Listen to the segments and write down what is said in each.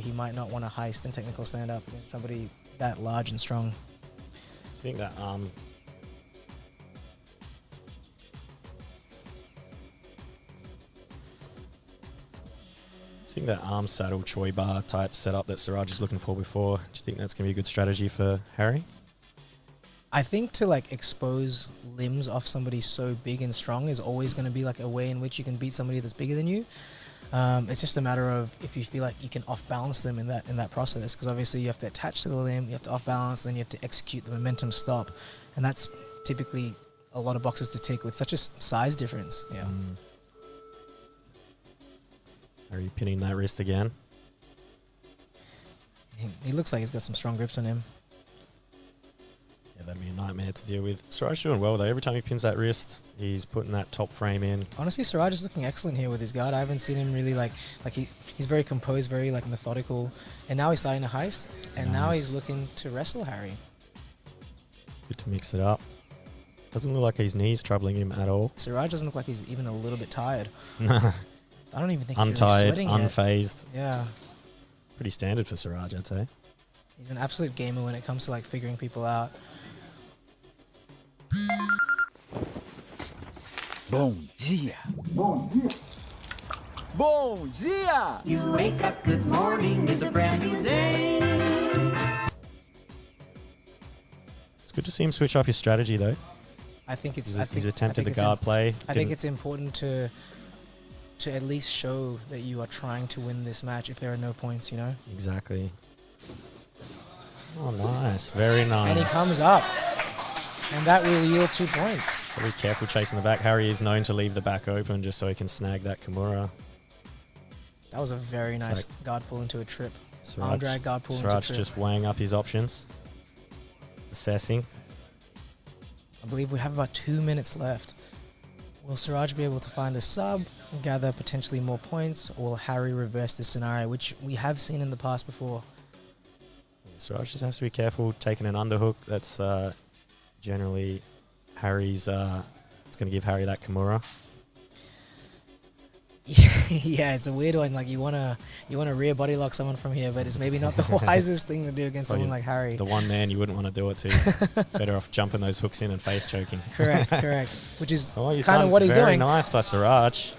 he might not want to heist and technical stand up against somebody that large and strong. I think that arm saddle Choi bar type setup that Siraj is looking for before, do you think that's going to be a good strategy for Harry? I think to like expose limbs off somebody so big and strong is always going to be like a way in which you can beat somebody that's bigger than you. It's just a matter of if you feel like you can off balance them in that process, because obviously you have to attach to the limb, you have to off balance, then you have to execute the momentum stop, and that's typically a lot of boxes to tick with such a size difference. Yeah. Are you pinning that wrist again? He looks like he's got some strong grips on him. Yeah, that'd be a nightmare to deal with. Siraj doing well though. Every time he pins that wrist, he's putting that top frame in. Honestly, Siraj is looking excellent here with his guard. I haven't seen him really he's very composed, very like methodical, and now he's starting to heist, and now he's looking to wrestle Harry. Good to mix it up. Doesn't look like his knees troubling him at all. Siraj doesn't look like he's even a little bit tired. I don't even think untired, he's really sweating unfazed. yet. Yeah. Pretty standard for Siraj, I'd say. He's an absolute gamer when it comes to like figuring people out. Bom dia. Bom dia. Bom dia. You wake up, good morning, is a brand new day. It's good to see him switch up his strategy though. I think it's... He's attempted the guard play. I think it's important to at least show that you are trying to win this match if there are no points, you know? Exactly. Oh, nice. Very nice. And he comes up. And that will yield 2 points. Be careful chasing the back. Harry is known to leave the back open just so he can snag that Kimura. That was a very nice guard pull into a trip. Siraj, Arm drag, guard pull into a trip. just weighing up his options. Assessing. I believe we have about 2 minutes left. Will Siraj be able to find a sub and gather potentially more points, or will Harry reverse this scenario, which we have seen in the past before? Siraj just has to be careful taking an underhook. That's generally Harry's... it's going to give Harry that Kimura. Yeah, it's a weird one. Like you wanna rear body lock someone from here, but it's maybe not the wisest thing to do against someone like Harry. The one man you wouldn't want to do it to. Better off jumping those hooks in and face choking. Correct. Which is kind of what he's doing. Very nice by Siraj.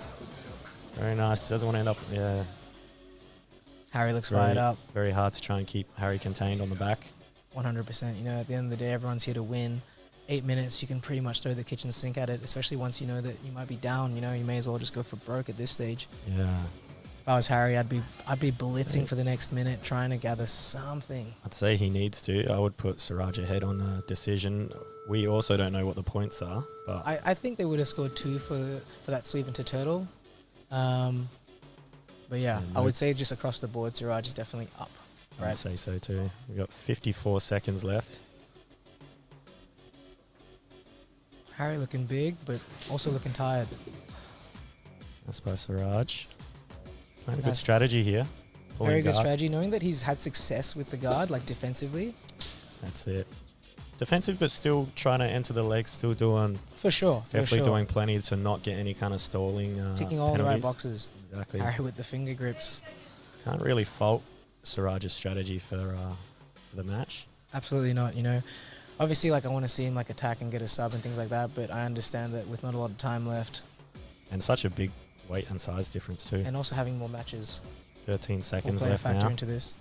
Very nice. Doesn't want to end up... Yeah. Harry looks fired up. Very hard to try and keep Harry contained on the back. 100%. You know, at the end of the day, everyone's here to win. 8 minutes, you can pretty much throw the kitchen sink at it, especially once you know that you might be down. You know, you may as well just go for broke at this stage. Yeah. If I was Harry, I'd be blitzing for the next minute, trying to gather something. I'd say he needs to. I would put Siraj ahead on the decision. We also don't know what the points are, but I think they would have scored 2 for that sweep into turtle. But yeah, I would say just across the board, Siraj is definitely up. Right? I'd say so too. We've got 54 seconds left. Harry looking big, but also looking tired. That's by Siraj. Playing a good strategy here. Very good strategy, knowing that he's had success with the guard, like defensively. That's it. Defensive, but still trying to enter the legs, still doing... For sure, definitely doing plenty to not get any kind of stalling ticking all the right boxes. Exactly. Harry with the finger grips. Can't really fault Siraj's strategy for the match. Absolutely not, you know. Obviously, like I want to see him like attack and get a sub and things like that, but I understand that with not a lot of time left. And such a big weight and size difference too. And also having more matches. 13 seconds will play left a factor now. into this.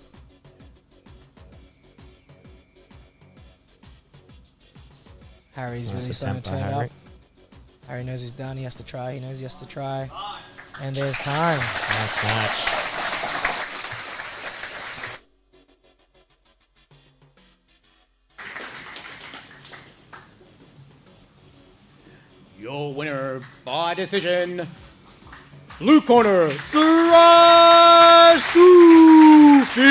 Harry's really starting to turn up. Harry knows he's done. He has to try. He knows he has to try. And there's time. Nice match. Your winner by decision, blue corner, Siraj Sufi.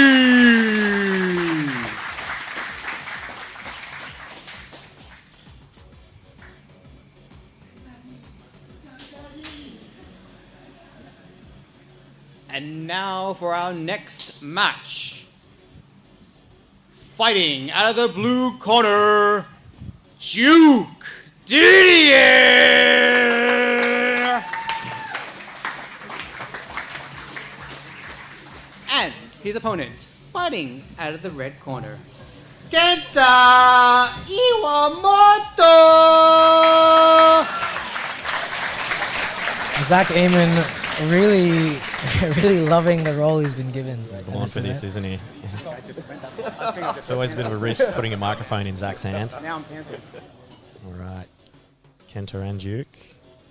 And now for our next match. Fighting out of the blue corner, Duke Didier! And his opponent, fighting out of the red corner, Kenta Iwamoto! Zach Amon really, really loving the role he's been given. He's born for this, isn't he? It's always a bit of a risk putting a microphone in Zach's hand. Now I'm panting. All right. Kenta and Duke.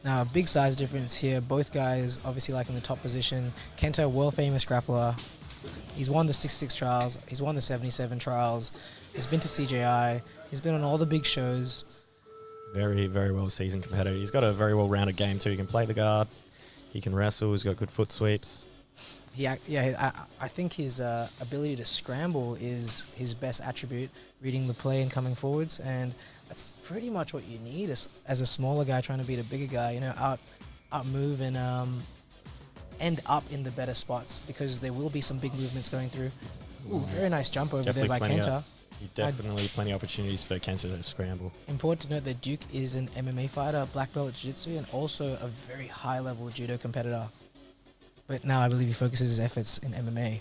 Now, a big size difference here. Both guys obviously like in the top position. Kenta, world famous grappler. He's won the 66 trials. He's won the 77 trials. He's been to CJI. He's been on all the big shows. Very, very well seasoned competitor. He's got a very well rounded game too. He can play the guard. He can wrestle. He's got good foot sweeps. I think his ability to scramble is his best attribute, reading the play and coming forwards, and that's pretty much what you need as a smaller guy trying to beat a bigger guy. You know, out move and end up in the better spots, because there will be some big movements going through. Ooh, very nice jump over there by Kenta. Definitely plenty of opportunities for Kenta to scramble. Important to note that Duke is an MMA fighter, black belt jiu-jitsu, and also a very high-level judo competitor. But now I believe he focuses his efforts in MMA.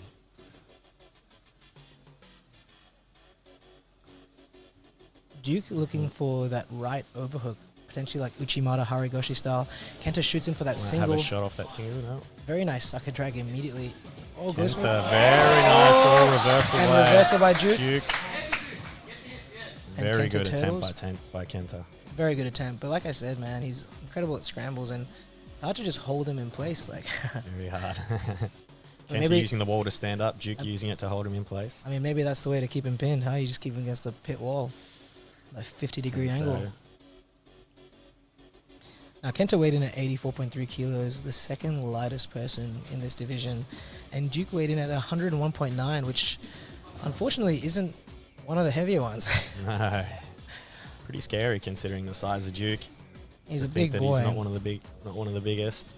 Duke looking for that right overhook, potentially like Uchimata Harigoshi style. Kenta shoots in for that single. Have a shot off that single, no? Very nice sucker drag immediately. Oh, goes for Kenta, very nice little reversal and by reversal by Duke. Very Kenta good turtles. attempt by Kenta. Very good attempt. But like I said, man, he's incredible at scrambles, and it's hard to just hold him in place. Like Very hard. Kenta maybe using the wall to stand up, Duke using it to hold him in place. I mean, maybe that's the way to keep him pinned, huh? You just keep him against the pit wall. Like 50-degree angle. Now, Kenta weighed in at 84.3 kilos, the second lightest person in this division. And Duke weighed in at 101.9, which unfortunately isn't one of the heavier ones. No. Pretty scary considering the size of Duke. He's a big boy. He's not one of the biggest.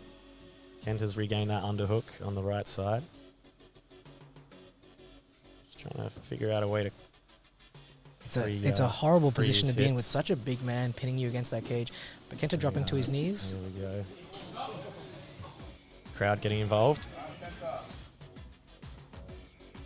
Kenta's regained that underhook on the right side. Just trying to figure out a way to... It's a horrible position to be in with such a big man pinning you against that cage. But Kenta dropping to his knees. There we go. Crowd getting involved.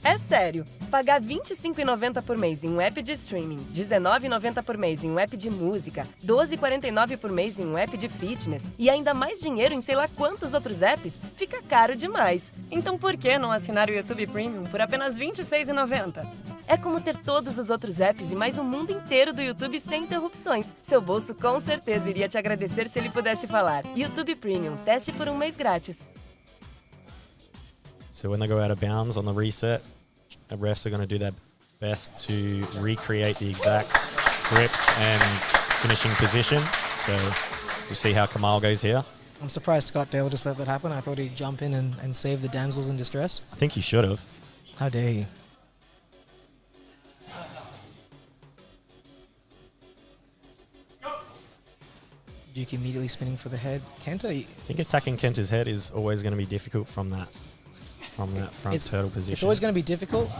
É sério, pagar R$ 25,90 por mês em um app de streaming, R$ 19,90 por mês em um app de música, R$ 12,49 por mês em um app de fitness e ainda mais dinheiro em sei lá quantos outros apps, fica caro demais. Então por que não assinar o YouTube Premium por apenas R$ 26,90? É como ter todos os outros apps e mais o mundo inteiro do YouTube sem interrupções. Seu bolso com certeza iria te agradecer se ele pudesse falar. YouTube Premium, teste por um mês grátis. So when they go out of bounds on the reset, refs are going to do their best to recreate the exact grips and finishing position. So we'll see how Kamal goes here. I'm surprised Scott Dale just let that happen. I thought he'd jump in and save the damsels in distress. I think he should have. How dare he? Duke immediately spinning for the head. Kenta... I think attacking Kenta's head is always going to be difficult from that front turtle position. It's always going to be difficult,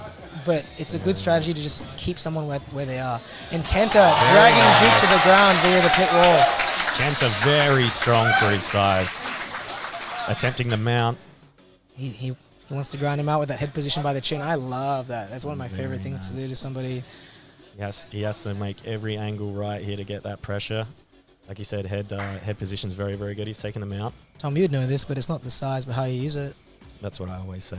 but it's a good strategy to just keep someone where they are. And Kenta dragging Duke to the ground via the pit wall. Kenta very strong for his size. Attempting the mount. He wants to grind him out with that head position by the chin. I love that. That's one of my favorite things to do to somebody. He has to make every angle right here to get that pressure. Like you said, head position's very, very good. He's taking the mount. Tom, you'd know this, but it's not the size, but how you use it. That's what I always say.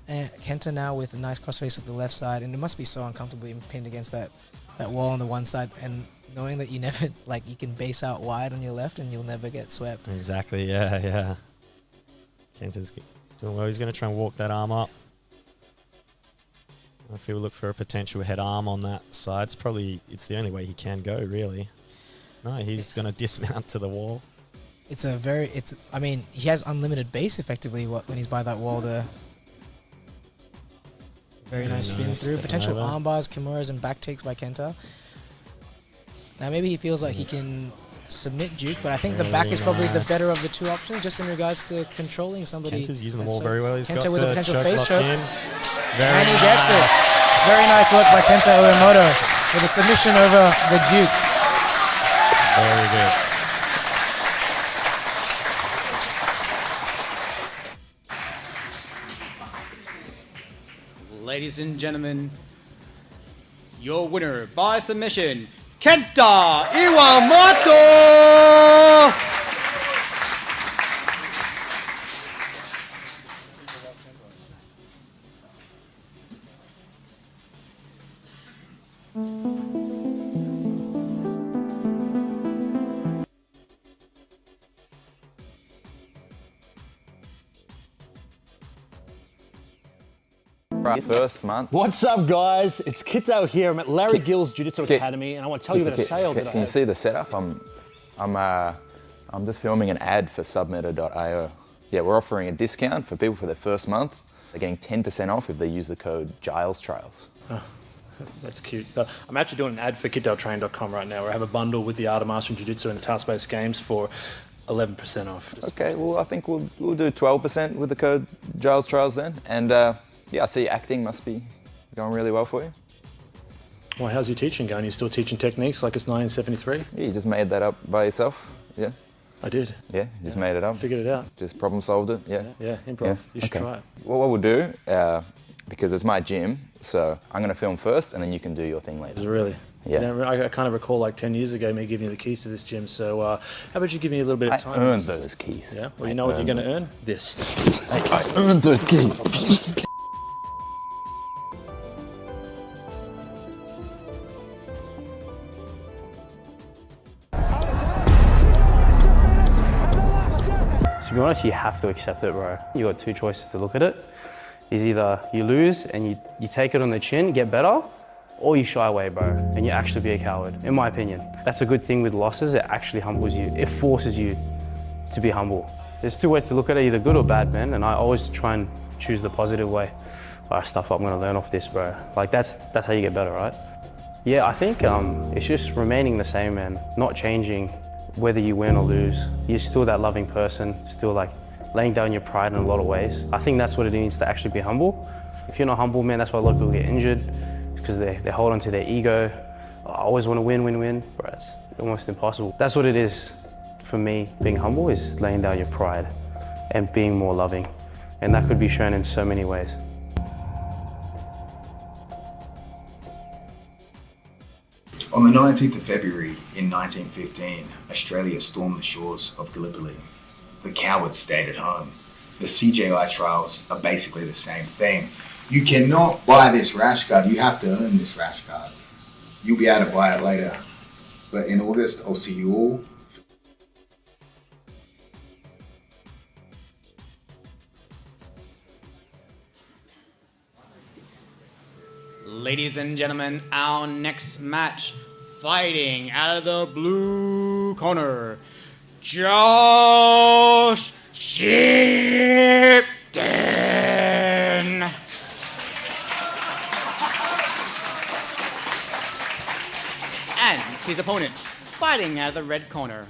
And Kenta now with a nice crossface with the left side, and it must be so uncomfortable being pinned against that wall on the one side, and knowing that you never, like, you can base out wide on your left and you'll never get swept. Exactly, yeah. Kenta's doing well. He's going to try and walk that arm up. If he'll look for a potential head arm on that side, it's the only way he can go, really. No, he's going to dismount to the wall. I mean, he has unlimited base effectively when he's by that wall there. Very nice spin through. Potential arm bars, kimuras, and back takes by Kenta. Now maybe he feels like he can submit Duke, but I think the back is probably the better of the two options, just in regards to controlling somebody. Kenta's using the wall very well. He's Kenta got with a the potential choke face choke. in. And he gets it. Very nice work by Kenta Uemoto with a submission over the Duke. Very good. Ladies and gentlemen, your winner by submission, Kenta Iwamoto! First month. What's up, guys? It's Kitao here. I'm at Larry Gill's Jiu-Jitsu Academy, and I want to tell you about a sale that I have. Can you see the setup? I'm just filming an ad for submitter.io. Yeah, we're offering a discount for people for their first month. They're getting 10% off if they use the code GilesTrials. Oh, that's cute. I'm actually doing an ad for KitDaleTrain.com right now, where I have a bundle with the Art of Mastering Jiu-Jitsu and the task-based games for 11% off. Okay, well, I think we'll do 12% with the code GilesTrials then. And yeah, I see acting must be going really well for you. Well, how's your teaching going? You still teaching techniques like it's 1973? Yeah, you just made that up by yourself? Yeah. I did. Yeah, you just made it up. Figured it out. Just problem solved it, yeah. Yeah, improv. Yeah. You should try it. Well, what we'll do, because it's my gym, so I'm gonna film first and then you can do your thing later. Is it really? Yeah. I kind of recall like 10 years ago me giving you the keys to this gym, so how about you give me a little bit of time? I earned those keys. Yeah? Well, you know what you're gonna earn? This. I earned those keys. To be honest, you have to accept it, bro. You got two choices to look at it. Is either you lose and you take it on the chin, get better, or you shy away, bro, and you actually be a coward, in my opinion. That's a good thing with losses, it actually humbles you. It forces you to be humble. There's two ways to look at it, either good or bad, man, and I always try and choose the positive way. Stuff I'm gonna learn off this, bro. Like that's how you get better, right? Yeah, I think it's just remaining the same, man, not changing. Whether you win or lose, you're still that loving person, still like laying down your pride in a lot of ways. I think that's what it means to actually be humble. If you're not humble, man, that's why a lot of people get injured, because they hold on to their ego. I always want to win, bro, it's almost impossible. That's what it is for me, being humble is laying down your pride and being more loving. And that could be shown in so many ways. On the 19th of February in 1915, Australia stormed the shores of Gallipoli. The cowards stayed at home. The CJI trials are basically the same thing. You cannot buy this rash guard, you have to earn this rash guard. You'll be able to buy it later. But in August, I'll see you all. Ladies and gentlemen, our next match, fighting out of the blue corner, Josh Shipton. And his opponent, fighting out of the red corner,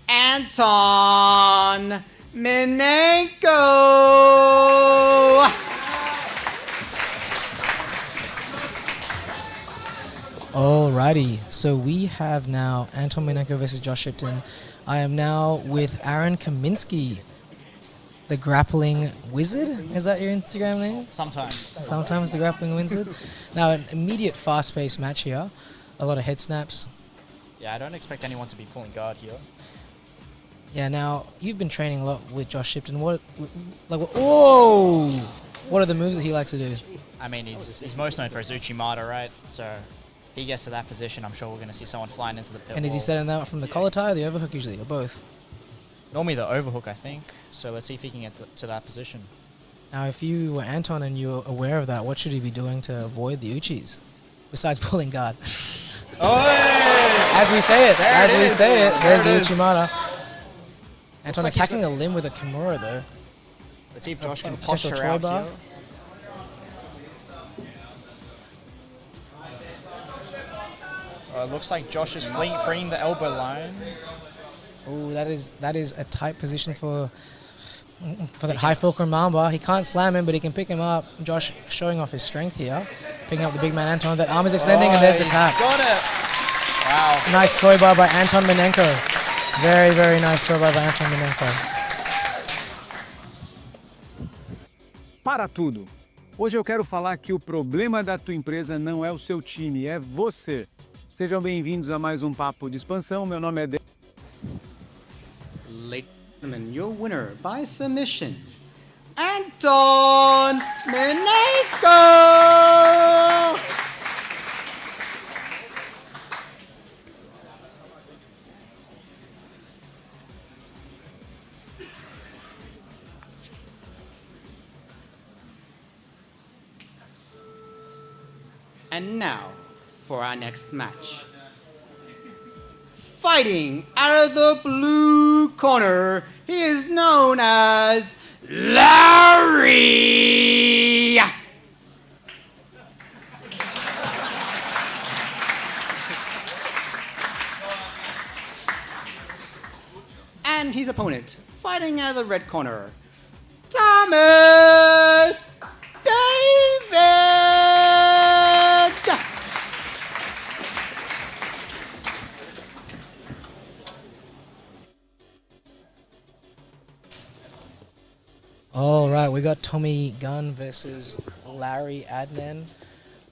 Anton Minenko. Alrighty, so we have now Anton Minenko versus Josh Shipton. I am now with Aaron Kaminsky, the grappling wizard. Is that your Instagram name? Sometimes the grappling wizard. Now, an immediate fast-paced match here. A lot of head snaps. Yeah, I don't expect anyone to be pulling guard here. Yeah, now, you've been training a lot with Josh Shipton. What are the moves that he likes to do? I mean, he's most known for his Uchimata, right? So he gets to that position, I'm sure we're going to see someone flying into the pit. And is he setting that up from the collar tie or the overhook usually, or both? Normally the overhook, I think. So let's see if he can get to that position. Now, if you were Anton and you were aware of that, what should he be doing to avoid the Uchis? Besides pulling guard. As we say it, there's the Uchimata. Anton like attacking a limb with a Kimura, though. Let's see if Josh can posture out here. It looks like Josh is freeing the elbow line. Oh, that is a tight position for that high fulcrum armbar. He can't slam him, but he can pick him up. Josh showing off his strength here, picking up the big man Anton. That arm is extending, and there's the tap. Got it. Wow. Nice Troy bar by Anton Minenko. Very, very nice Troy bar by Anton Minenko. Para tudo. Hoje eu quero falar que o problema da tua empresa não é o seu time, é você. Sejam bem-vindos a mais um Papo de Expansão. Meu nome é... Ladies and gentlemen, your winner by submission, Anton Meneco! And now, for our next match. Fighting out of the blue corner, he is known as Larry! And his opponent, fighting out of the red corner, Thomas David! All right, we got Tommy Gunn versus Larry Adnan,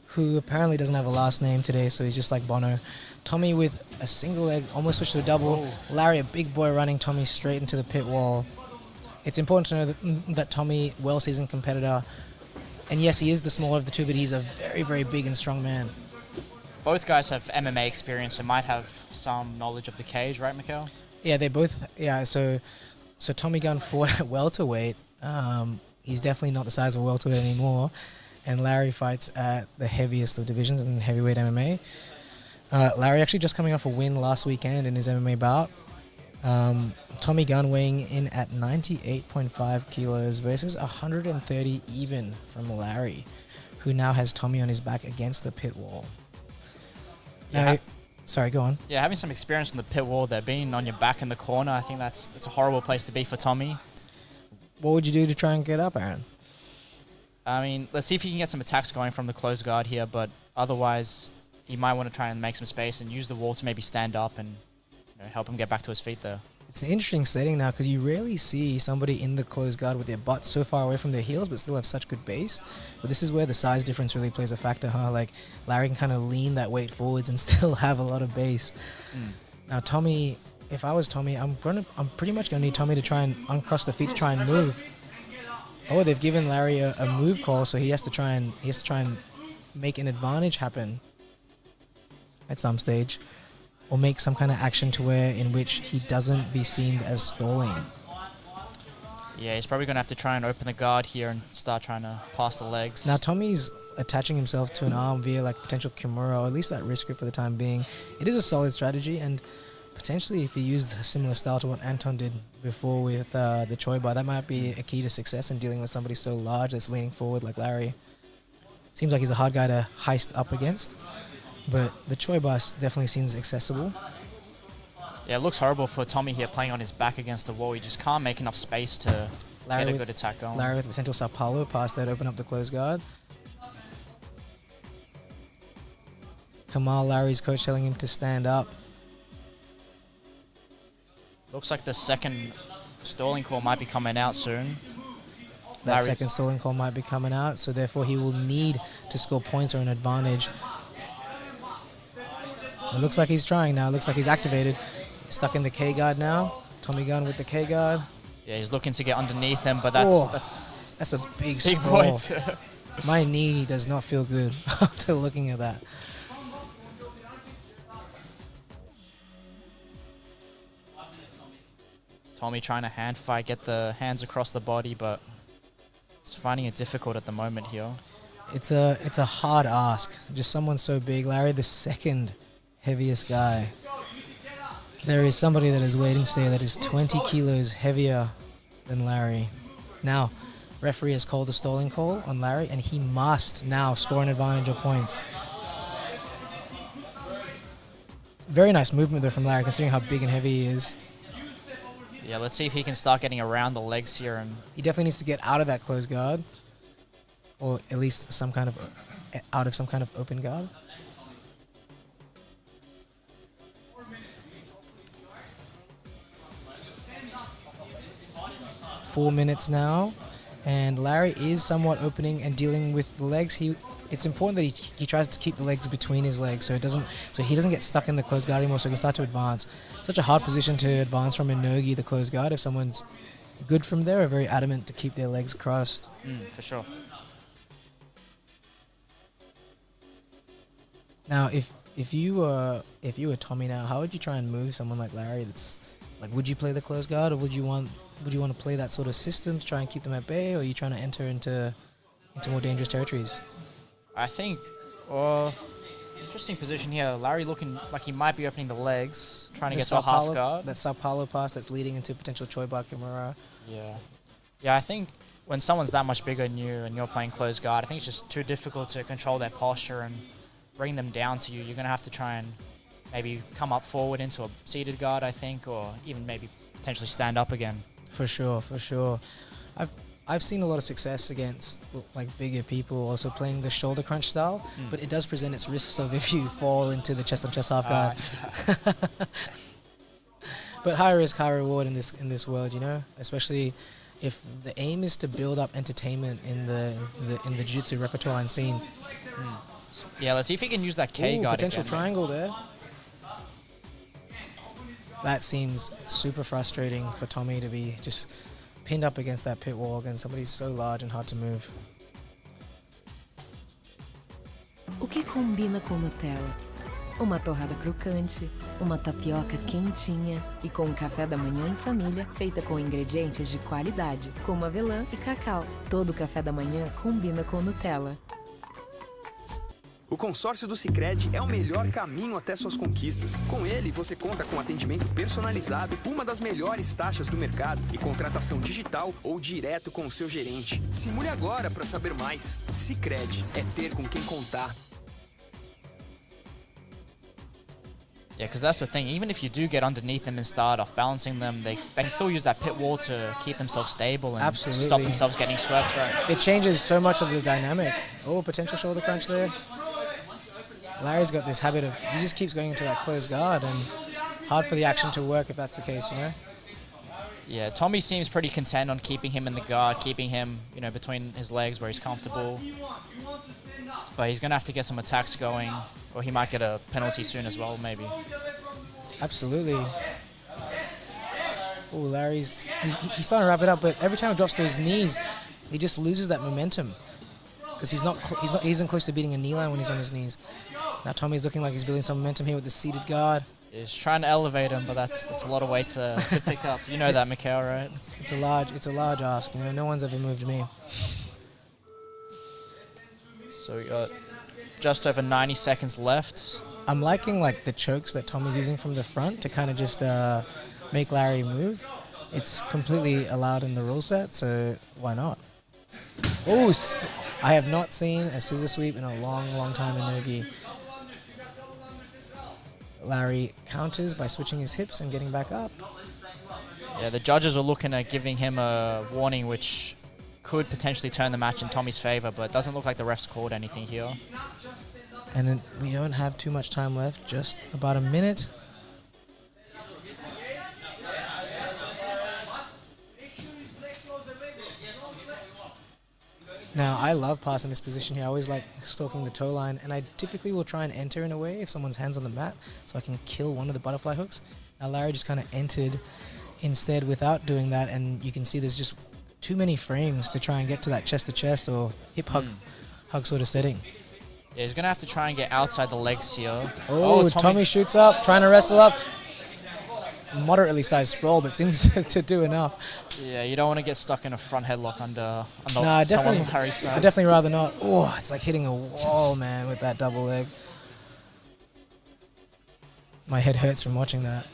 who apparently doesn't have a last name today, so he's just like Bono. Tommy with a single leg, almost switched to a double. Larry, a big boy, running Tommy straight into the pit wall. It's important to know that Tommy, well-seasoned competitor, and yes, he is the smaller of the two, but he's a very, very big and strong man. Both guys have MMA experience and might have some knowledge of the cage, right, Mikhail? Yeah, they both. Yeah, so Tommy Gunn fought at welterweight. He's definitely not the size of a welterweight anymore, and Larry fights at the heaviest of divisions in heavyweight MMA. Larry actually just coming off a win last weekend in his MMA bout. Tommy Gunn weighing in at 98.5 kilos versus 130 even from Larry, who now has Tommy on his back against the pit wall. Yeah. Sorry, go on. Yeah, having some experience on the pit wall there, being on your back in the corner, I think that's a horrible place to be for Tommy. What would you do to try and get up, Aaron? I mean, let's see if he can get some attacks going from the closed guard here, but otherwise, he might want to try and make some space and use the wall to maybe stand up and help him get back to his feet there. It's an interesting setting now because you rarely see somebody in the closed guard with their butt so far away from their heels but still have such good base. But this is where the size difference really plays a factor, huh? Like, Larry can kind of lean that weight forwards and still have a lot of base. Now, Tommy... If I was Tommy, I'm pretty much gonna need Tommy to try and uncross the feet to try and move. Oh, they've given Larry a move call, so he has to try and make an advantage happen at some stage, or make some kind of action to where in which he doesn't be seen as stalling. Yeah, he's probably gonna have to try and open the guard here and start trying to pass the legs. Now Tommy's attaching himself to an arm via like potential Kimura, or at least that wrist grip for the time being. It is a solid strategy, and potentially, if he used a similar style to what Anton did before with the Choi bar, that might be a key to success in dealing with somebody so large that's leaning forward like Larry. Seems like he's a hard guy to heist up against, but the Choi bar definitely seems accessible. Yeah, it looks horrible for Tommy here playing on his back against the wall. He just can't make enough space to get a good attack going. Larry with potential Sao Paulo past that, open up the closed guard. Kamal, Larry's coach, telling him to stand up. Looks like the second stalling call might be coming out soon. That second stalling call might be coming out, so therefore he will need to score points or an advantage. It looks like he's trying now. It looks like he's activated. Stuck in the K guard now. Tommy Gunn with the K guard. Yeah, he's looking to get underneath him, but that's a big point. My knee does not feel good after looking at that. Tommy trying to hand fight, get the hands across the body, but he's finding it difficult at the moment here. It's a hard ask. Just someone so big. Larry, the second heaviest guy. There is somebody that is waiting today that is 20 kilos heavier than Larry. Now, referee has called a stalling call on Larry, and he must now score an advantage or points. Very nice movement though from Larry, considering how big and heavy he is. Yeah, let's see if he can start getting around the legs here. And he definitely needs to get out of that closed guard, or at least out of some kind of open guard. "4 minutes now, And Larry is somewhat opening and dealing with the legs. It's important that he tries to keep the legs between his legs so he doesn't get stuck in the closed guard anymore, so he can start to advance. Such a hard position to advance from in no-gi, the closed guard, if someone's good from there or very adamant to keep their legs crossed. For sure. Now, if you were Tommy now, how would you try and move someone like Larry? That's like, would you play the closed guard, or would you want to play that sort of system to try and keep them at bay, or are you trying to enter into more dangerous territories? I think, interesting position here. Larry looking like he might be opening the legs, trying to get to a half guard. That Sao Paulo pass that's leading into potential Choi Bar Kimura. Yeah, I think when someone's that much bigger than you and you're playing closed guard, I think it's just too difficult to control their posture and bring them down to you. You're going to have to try and maybe come up forward into a seated guard, I think, or even maybe potentially stand up again. For sure. I've seen a lot of success against like bigger people also playing the shoulder crunch style, but it does present its risks of if you fall into the chest on chest half guard. But high risk, high reward in this world, you know, especially if the aim is to build up entertainment in the jiu-jitsu repertoire and scene. Yeah, let's see if he can use that K guard. Potential again, triangle there. That seems super frustrating for Tommy to be just pinned up against that pit wall against somebody so large and hard to move. O que combina com Nutella? Uma torrada crocante, uma tapioca quentinha e com um café da manhã em família feita com ingredientes de qualidade, como avelã e cacau. Todo café da manhã combina com Nutella. O consórcio do Sicredi é o melhor caminho até suas conquistas. Com ele, você conta com atendimento personalizado, uma das melhores taxas do mercado e contratação digital ou direto com o seu gerente. Simule agora para saber mais. Sicredi é ter com quem contar. Yeah, because that's the thing. Even if you do get underneath them and start off balancing them, they can still use that pit wall to keep themselves stable and stop themselves getting swept, right? It changes so much of the dynamic. Oh, potential shoulder crunch there. Larry's got this habit of, he just keeps going into that closed guard and hard for the action to work if that's the case, you know? Yeah, Tommy seems pretty content on keeping him in the guard, keeping him, you know, between his legs where he's comfortable. But he's going to have to get some attacks going, or he might get a penalty soon as well, maybe. Absolutely. Oh, Larry's, he's starting to wrap it up, but every time he drops to his knees, he just loses that momentum. Because he isn't close to beating a knee line when he's on his knees. Now Tommy's looking like he's building some momentum here with the seated guard. He's trying to elevate him, but that's a lot of weight to pick up. You know that, Mikhail, right? It's a large ask. You know, no one's ever moved me. So we got just over 90 seconds left. I'm liking like the chokes that Tommy's using from the front to kind of just make Larry move. It's completely allowed in the rule set, so why not? Oh, I have not seen a scissor sweep in a long, long time in no-gi. Larry counters by switching his hips and getting back up. Yeah, the judges are looking at giving him a warning which could potentially turn the match in Tommy's favor, but it doesn't look like the refs called anything here. And then we don't have too much time left, just about a minute. Now, I love passing this position here. I always like stalking the toe line, and I typically will try and enter in a way if someone's hands on the mat so I can kill one of the butterfly hooks. Now, Larry just kind of entered instead without doing that, and you can see there's just too many frames to try and get to that chest-to-chest or hip hug sort of setting. Yeah, he's going to have to try and get outside the legs here. Oh, Tommy shoots up, trying to wrestle up. Moderately sized sprawl, but seems to do enough. Yeah, you don't want to get stuck in a front headlock under Nah, someone on Larry's side. I'd definitely rather not. Oh, it's like hitting a wall, man, with that double leg. My head hurts from watching that.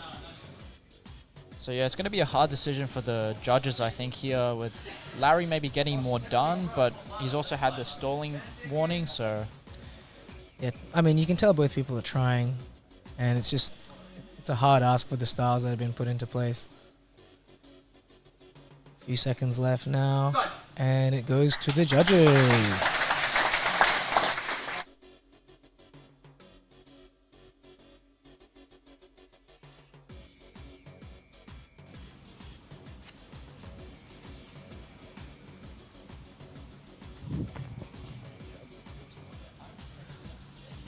So yeah, it's going to be a hard decision for the judges, I think, here, with Larry maybe getting more done, but he's also had the stalling warning, so... Yeah, I mean, you can tell both people are trying, and it's just... It's a hard ask for the styles that have been put into place. A few seconds left now, and it goes to the judges.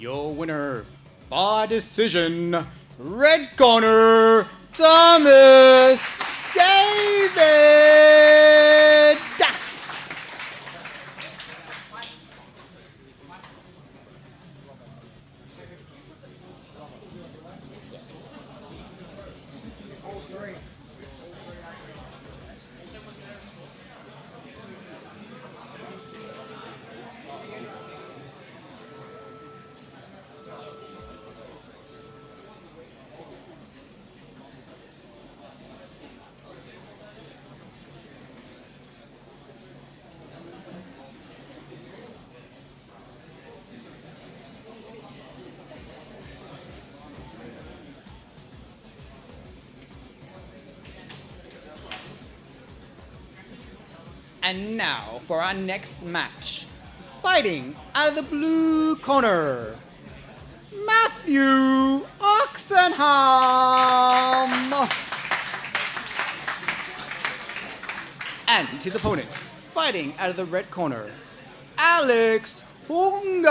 Your winner by decision, red corner, Thomas David. And now for our next match. Fighting out of the blue corner, Matthew Oxenham. And his opponent, fighting out of the red corner, Alex Hunga.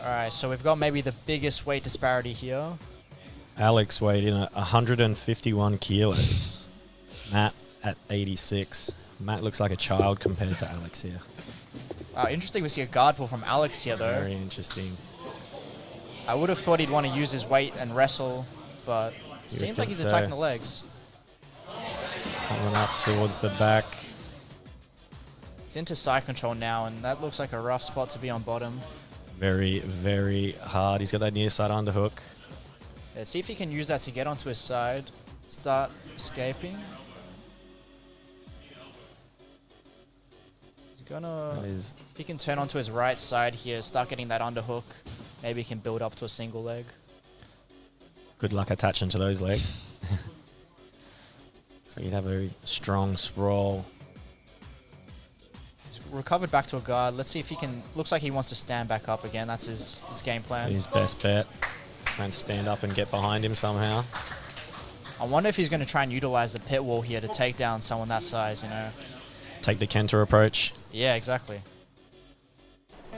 Alright, so we've got maybe the biggest weight disparity here. Alex weighed in at 151 kilos. Matt at 86. Matt looks like a child compared to Alex here. Interesting we see a guard pull from Alex here though. Very interesting. I would have thought he'd want to use his weight and wrestle, but seems like he's attacking the legs. Coming up towards the back. He's into side control now, and that looks like a rough spot to be on bottom. Very, very hard. He's got that near side underhook. Yeah, see if he can use that to get onto his side, start escaping. He's gonna, if he can turn onto his right side here, start getting that underhook, maybe he can build up to a single leg. Good luck attaching to those legs. So you'd have a very strong sprawl. Recovered back to a guard. Let's see if he can. Looks like he wants to stand back up again. That's his game plan. His best bet. Try and stand up and get behind him somehow. I wonder if he's going to try and utilize the pit wall here to take down someone that size, you know. Take the Kenta approach. Yeah, exactly.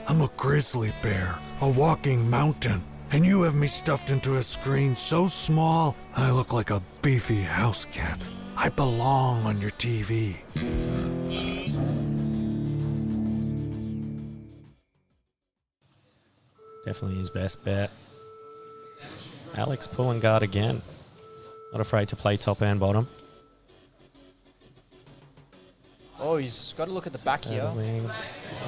I'm a grizzly bear, a walking mountain, and you have me stuffed into a screen so small, I look like a beefy house cat. I belong on your TV. Definitely his best bet. Alex pulling guard again. Not afraid to play top and bottom. Oh, he's got to look at the back here.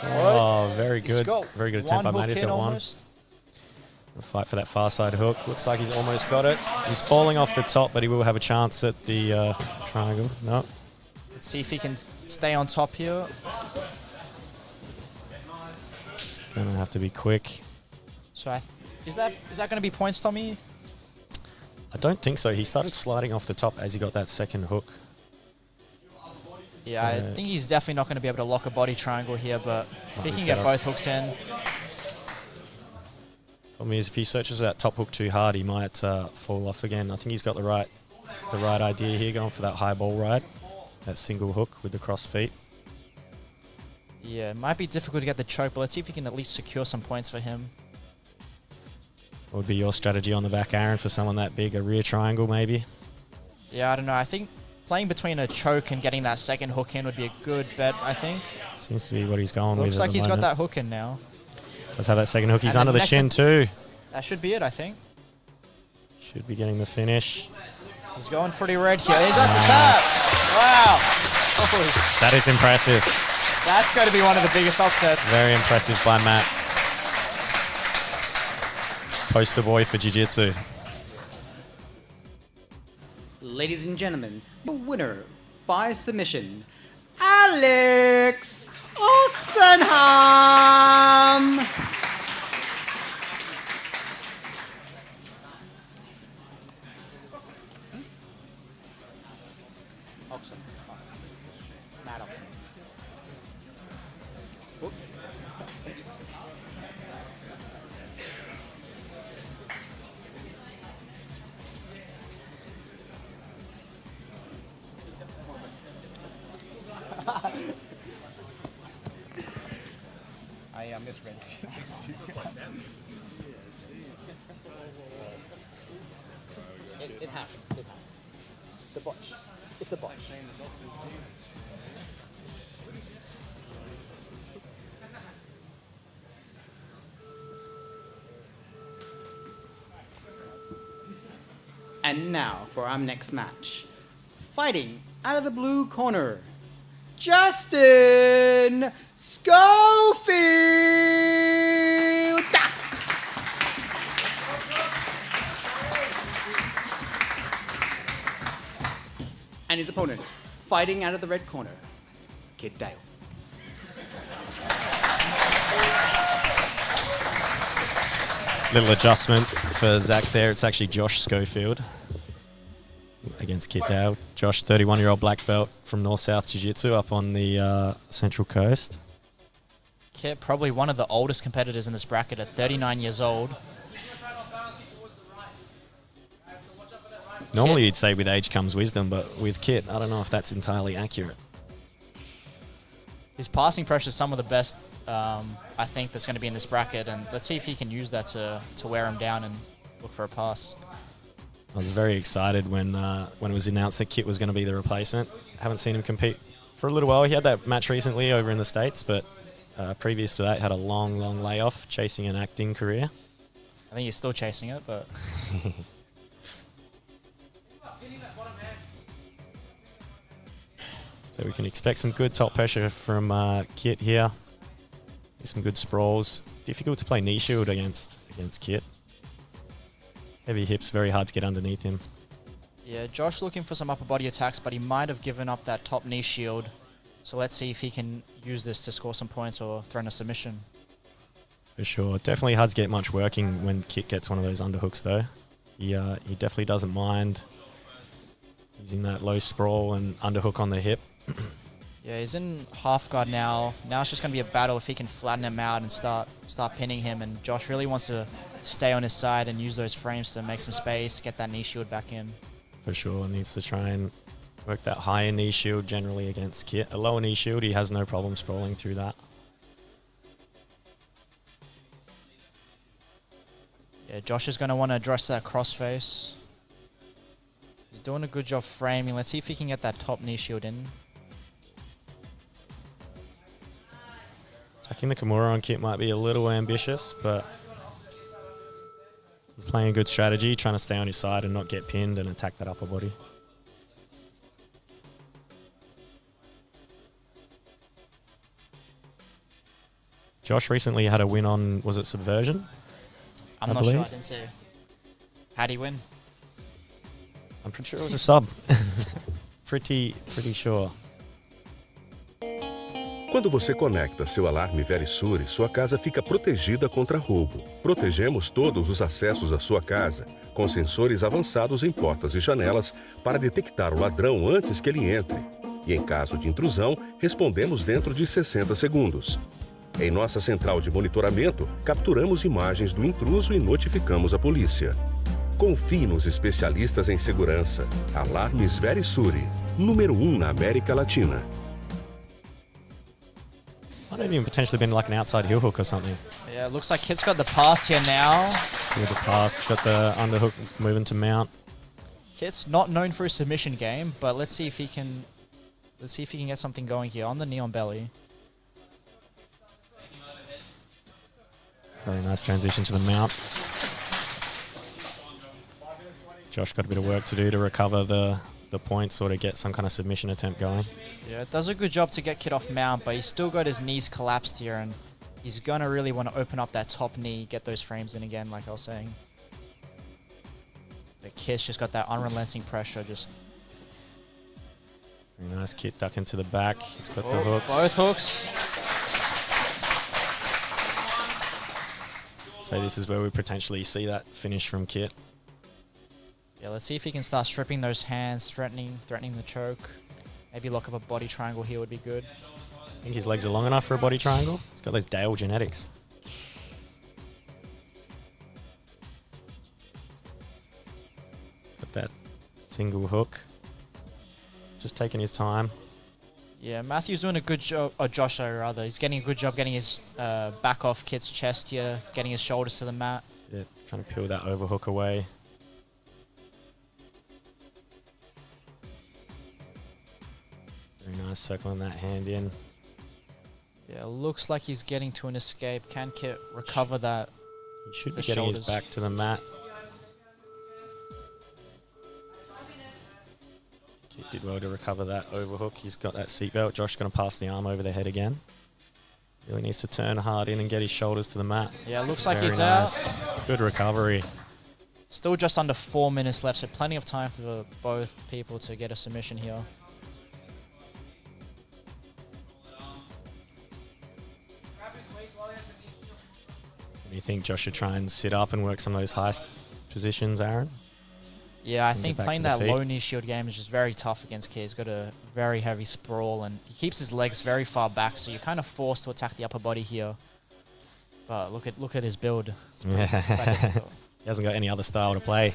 Oh, very good. Very good attempt by Matt. He's got one. Almost. We'll fight for that far side hook. Looks like he's almost got it. He's falling off the top, but he will have a chance at the triangle. No. Let's see if he can stay on top here. It's going to have to be quick. So is that going to be points, Tommy? I don't think so. He started sliding off the top as he got that second hook. Yeah, I think he's definitely not going to be able to lock a body triangle here, but if he can get both hooks in. I mean, if he searches that top hook too hard, he might fall off again. I think he's got the right idea here, going for that high ball ride, that single hook with the cross feet. Yeah, it might be difficult to get the choke, but let's see if we can at least secure some points for him. What would be your strategy on the back, Aaron, for someone that big? A rear triangle, maybe? Yeah, I don't know. I think playing between a choke and getting that second hook in would be a good bet, I think. Seems to be what he's going with. Looks like he's got that hook in now. Does have that second hook. He's under the chin too. That should be it, I think. Should be getting the finish. He's going pretty red here. He's that's a tap. Wow. Oh. That is impressive. That's going to be one of the biggest upsets. Very impressive by Matt. Poster boy for Jiu-Jitsu. Ladies and gentlemen, the winner by submission, Alex Oxenham. It happens. The botch. It's a botch. And now for our next match. Fighting out of the blue corner, Justin Schofield! And his opponent, fighting out of the red corner, Kid Dale. Little adjustment for Zach there. It's actually Josh Schofield against Kit Dale. Josh, 31-year-old black belt from North-South Jiu-Jitsu up on the Central Coast. Kit, probably one of the oldest competitors in this bracket at 39 years old. Normally you'd say with age comes wisdom, but with Kit, I don't know if that's entirely accurate. His passing pressure is some of the best, I think, that's going to be in this bracket, and let's see if he can use that to wear him down and look for a pass. I was very excited when it was announced that Kit was going to be the replacement. Haven't seen him compete for a little while. He had that match recently over in the States, but previous to that, had a long, long layoff chasing an acting career. I think he's still chasing it, but... So we can expect some good top pressure from Kit here. Some good sprawls. Difficult to play knee shield against Kit. Heavy hips, very hard to get underneath him. Yeah, Josh looking for some upper body attacks, but he might have given up that top knee shield. So let's see if he can use this to score some points or throw in a submission. For sure. Definitely hard to get much working when Kit gets one of those underhooks though. He definitely doesn't mind using that low sprawl and underhook on the hip. Yeah, he's in half guard now. Now it's just going to be a battle if he can flatten him out and start pinning him. And Josh really wants to stay on his side and use those frames to make some space, get that knee shield back in. For sure, needs to try and work that higher knee shield generally against Kit. A lower knee shield, he has no problem sprawling through that. Yeah, Josh is going to want to address that crossface. He's doing a good job framing. Let's see if he can get that top knee shield in. Attacking the Kimura on Kit might be a little ambitious, but he's playing a good strategy, trying to stay on his side and not get pinned and attack that upper body. Josh recently had a win on, was it Subversion? I'm not sure, I didn't see. How'd he win? I'm pretty sure it was a sub. pretty sure. Quando você conecta seu alarme Verisure, sua casa fica protegida contra roubo. Protegemos todos os acessos à sua casa, com sensores avançados em portas e janelas para detectar o ladrão antes que ele entre. E em caso de intrusão, respondemos dentro de 60 segundos. Em nossa central de monitoramento, capturamos imagens do intruso e notificamos a polícia. Confie nos especialistas em segurança. Alarmes Verisure, número 1 na América Latina. Might have even potentially been like an outside heel hook or something. Yeah, it looks like Kit's got the pass here now. With the pass, got the underhook moving to mount. Kit's not known for his submission game, but let's see if he can get something going here on the knee on belly. Very nice transition to the mount. Josh got a bit of work to do to recover the points or to get some kind of submission attempt going. Yeah, it does a good job to get Kit off mount, but he's still got his knees collapsed here, and he's going to really want to open up that top knee, get those frames in again, like I was saying. But Kit's just got that unrelenting pressure. Just very nice. Kit ducking to the back. He's got the hooks. Both hooks. So this is where we potentially see that finish from Kit. Yeah, let's see if he can start stripping those hands, threatening the choke. Maybe lock up a body triangle here would be good. I think his legs are long enough for a body triangle. He's got those Dale genetics. Got that single hook. Just taking his time. Yeah, Matthew's doing a good job, or Josh, sorry, rather. He's getting a good job getting his back off Kit's chest here, getting his shoulders to the mat. Yeah, trying to peel that overhook away. Very nice circling that hand in. Yeah, looks like he's getting to an escape. Can Kit recover that? He should be getting his back to the mat. Kit did well to recover that overhook. He's got that seatbelt. Josh's going to pass the arm over the head again. Really needs to turn hard in and get his shoulders to the mat. Yeah, looks like Very he's nice. out. Good recovery. Still just under 4 minutes left, so plenty of time for both people to get a submission here. Do you think Josh should try and sit up and work some of those high positions, Aaron? Yeah, I Get think back playing to the that feet. low knee shield game is just very tough against Kit. He's got a very heavy sprawl, and he keeps his legs very far back, so you're kind of forced to attack the upper body here. But look at his build. It's pretty, it's quite difficult. He hasn't got any other style to play.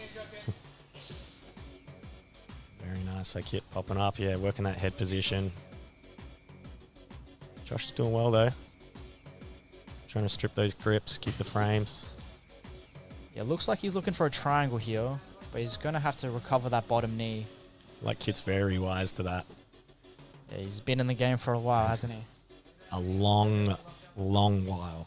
Very nice for Kit popping up. Yeah, working that head position. Josh is doing well though. Trying to strip those grips, keep the frames. Yeah, looks like he's looking for a triangle here, but he's going to have to recover that bottom knee. Like Kit's very wise to that. Yeah, he's been in the game for a while, hasn't he? A long, long while.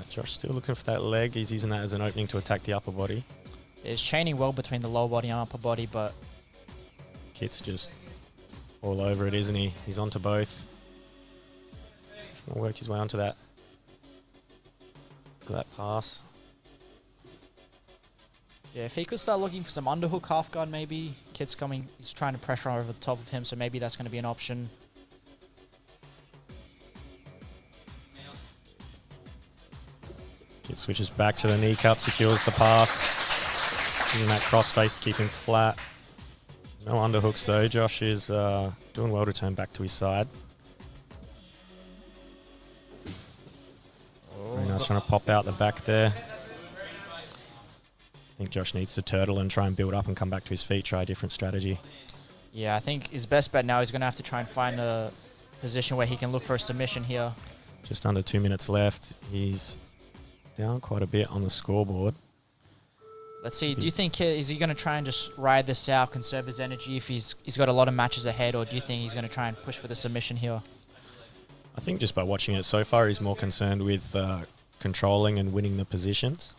Josh still looking for that leg. He's using that as an opening to attack the upper body. Yeah, he's chaining well between the lower body and upper body, but Kit's just all over it, isn't he? He's onto both. Trying to work his way onto that pass. yeah, if he could start looking for some underhook half guard, maybe. Kit's coming, he's trying to pressure over the top of him, so maybe that's going to be an option. Kit switches back to the knee cut, secures the pass. Using that crossface to keep him flat. No underhooks though. Josh is doing well to turn back to his side. Very nice, trying to pop out the back there. I think Josh needs to turtle and try and build up and come back to his feet, try a different strategy. Yeah, I think his best bet now is going to have to try and find a position where he can look for a submission here. Just under 2 minutes left. He's down quite a bit on the scoreboard. Let's see, do you think is he going to try and just ride this out, conserve his energy if he's got a lot of matches ahead, or do you think he's going to try and push for the submission here? I think just by watching it so far, he's more concerned with controlling and winning the positions.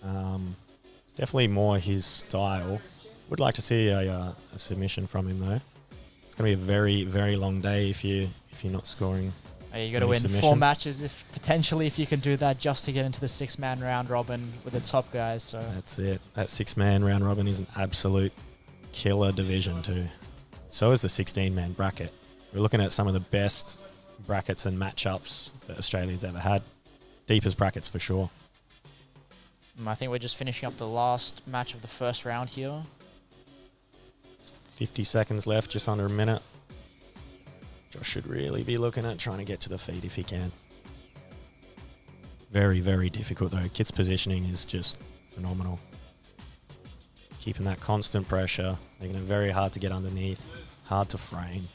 It's definitely more his style. Would like to see a submission from him though. It's going to be a very, very long day if you're not scoring. You got to win 4 matches if you can do that just to get into the 6-man round robin with the top guys. So that's it. That 6-man round robin is an absolute killer division too. So is the 16-man bracket. We're looking at some of the best brackets and matchups that Australia's ever had. Deepest brackets for sure. I think we're just finishing up the last match of the first round here. 50 seconds left, just under a minute. Josh should really be looking at trying to get to the feet if he can. Very, very difficult though. Kit's positioning is just phenomenal. Keeping that constant pressure, making it very hard to get underneath, hard to frame.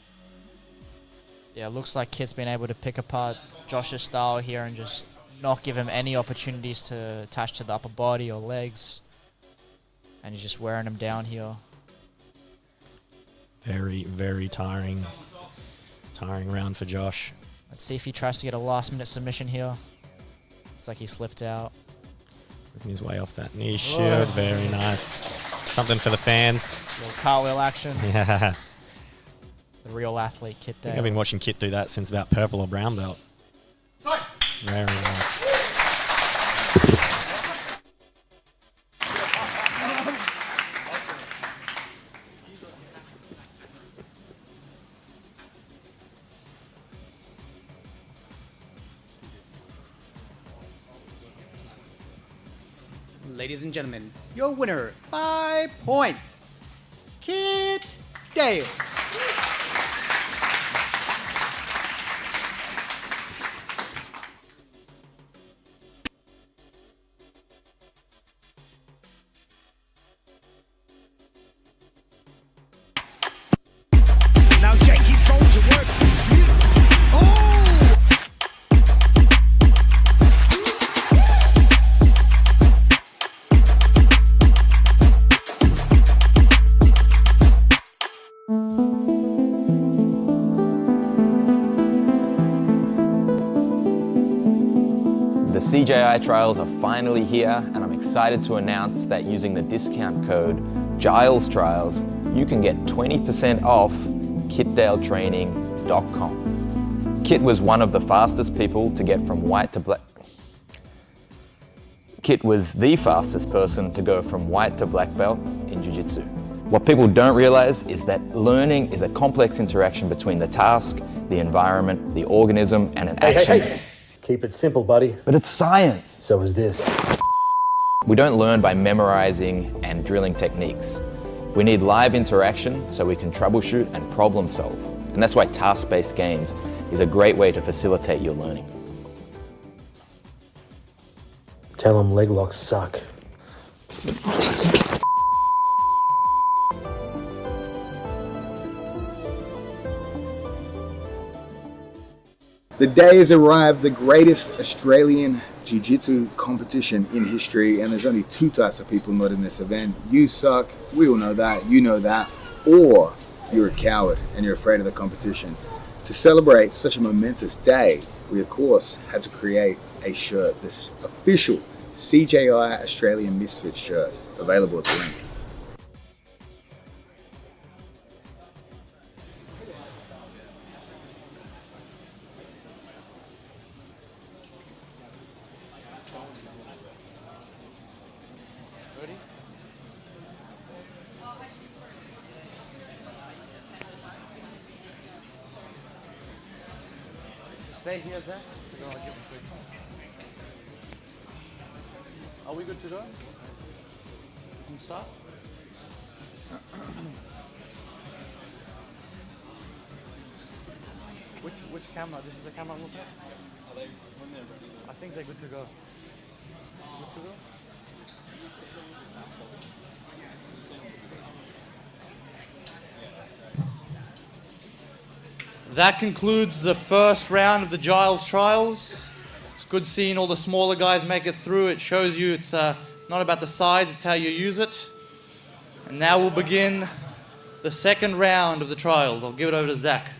Yeah, looks like Kit's been able to pick apart Josh's style here and just not give him any opportunities to attach to the upper body or legs. And he's just wearing him down here. Very, very tiring round for Josh. Let's see if he tries to get a last-minute submission here. Looks like he slipped out. Working his way off that knee shield. Very nice. Something for the fans. Little cartwheel action. Yeah. The real athlete, Kit Dale. I've been watching Kit do that since about purple or brown belt. Very nice. Ladies and gentlemen, your winner, 5 points, Kit Dale. CJI trials are finally here, and I'm excited to announce that using the discount code Giles Trials, you can get 20% off kitdaletraining.com. Kit was one of the fastest people to get from white to black. Kit was the fastest person to go from white to black belt in Jiu-Jitsu. What people don't realize is that learning is a complex interaction between the task, the environment, the organism, and an action. Hey. Keep it simple, buddy. But it's science. So is this. We don't learn by memorizing and drilling techniques. We need live interaction so we can troubleshoot and problem solve. And that's why task-based games is a great way to facilitate your learning. Tell them leg locks suck. The day has arrived, the greatest Australian Jiu-Jitsu competition in history, and there's only two types of people not in this event. You suck, we all know that, you know that, or you're a coward and you're afraid of the competition. To celebrate such a momentous day, we of course had to create a shirt, this official CJI Australian Misfits shirt, available at the link. Stay here, Zach. Are we good to go? We can start? Which camera? This is the camera I'm looking at? Are they when they're ready? I think they're good to go. Good to go? That concludes the first round of the Giles trials. It's good seeing all the smaller guys make it through. It shows you it's not about the size, it's how you use it. And now we'll begin the second round of the trials. I'll give it over to Zach.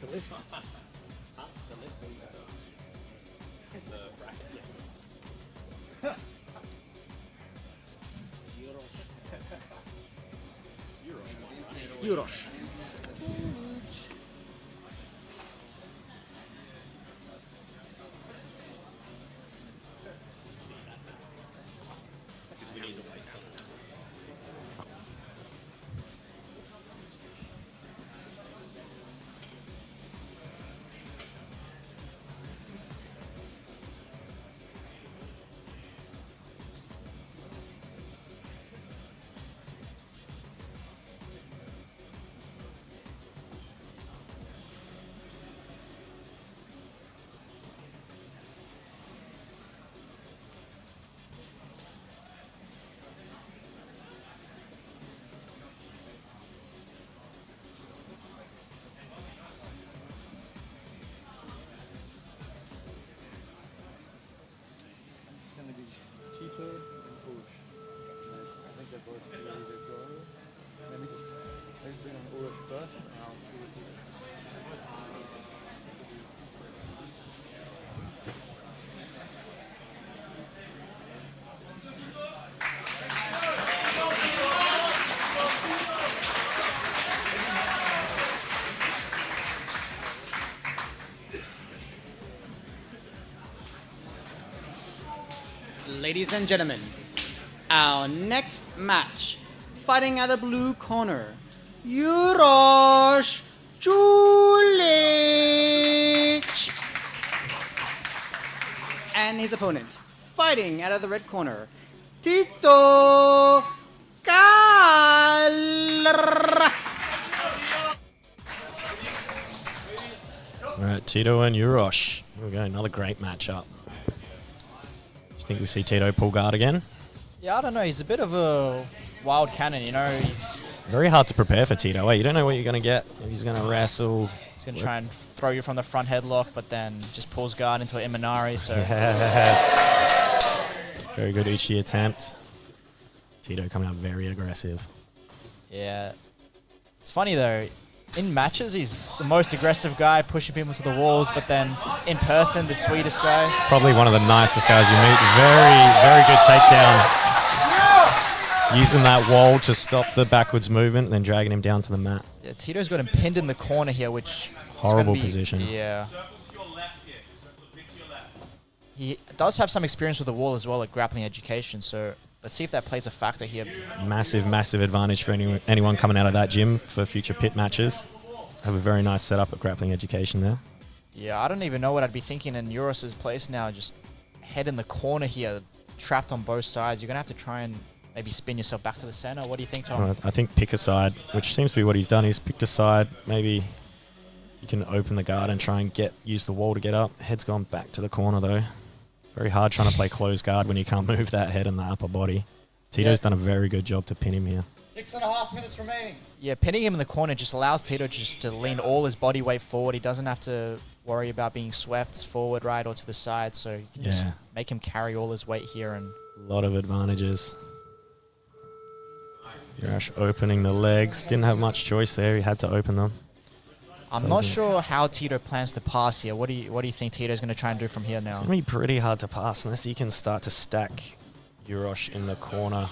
The list. The list. The bracket. Euros. Tito and Urush. I think they're both ready to go. Let me just bring on Urush first, and I'll see what he does. Ladies and gentlemen, our next match, fighting at the blue corner, Uroš Julic. And his opponent, fighting out of the red corner, Tito Cal. All right, Tito and Uroš. Here we go, another great matchup. Do you think we see Tito pull guard again? Yeah, I don't know. He's a bit of a wild cannon, you know. He's very hard to prepare for Tito. You don't know what you're going to get. If he's going to wrestle. He's going to try and throw you from the front headlock, but then just pulls guard into an Imanari. So yes. Very good Uchi attempt. Tito coming out very aggressive. Yeah. It's funny, though. In matches, he's the most aggressive guy, pushing people to the walls, but then in person, the sweetest guy. Probably one of the nicest guys you meet. Very good takedown. Using that wall to stop the backwards movement and then dragging him down to the mat. Yeah, Tito's got him pinned in the corner here, which horrible is position. Yeah. He does have some experience with the wall as well at grappling education, so let's see if that plays a factor here. Massive advantage for anyone coming out of that gym for future pit matches. Have a very nice setup at grappling education there. Yeah, I don't even know what I'd be thinking in Uroš's place now. Just head in the corner here, trapped on both sides. You're going to have to try and maybe spin yourself back to the center. What do you think, Tom? I think pick a side, which seems to be what he's done. He's picked a side. Maybe you can open the guard and try and use the wall to get up. Head's gone back to the corner, though. Very hard trying to play close guard when you can't move that head and the upper body. Tito's done a very good job to pin him here. 6.5 minutes remaining. Yeah, pinning him in the corner just allows Tito just to lean all his body weight forward. He doesn't have to worry about being swept forward, right, or to the side. So you can just make him carry all his weight here. And a lot of advantages. Uroš opening the legs. Didn't have much choice there. He had to open them. I'm not sure how Tito plans to pass here. What do you think Tito's going to try and do from here now? It's going to be pretty hard to pass unless he can start to stack Uroš in the corner.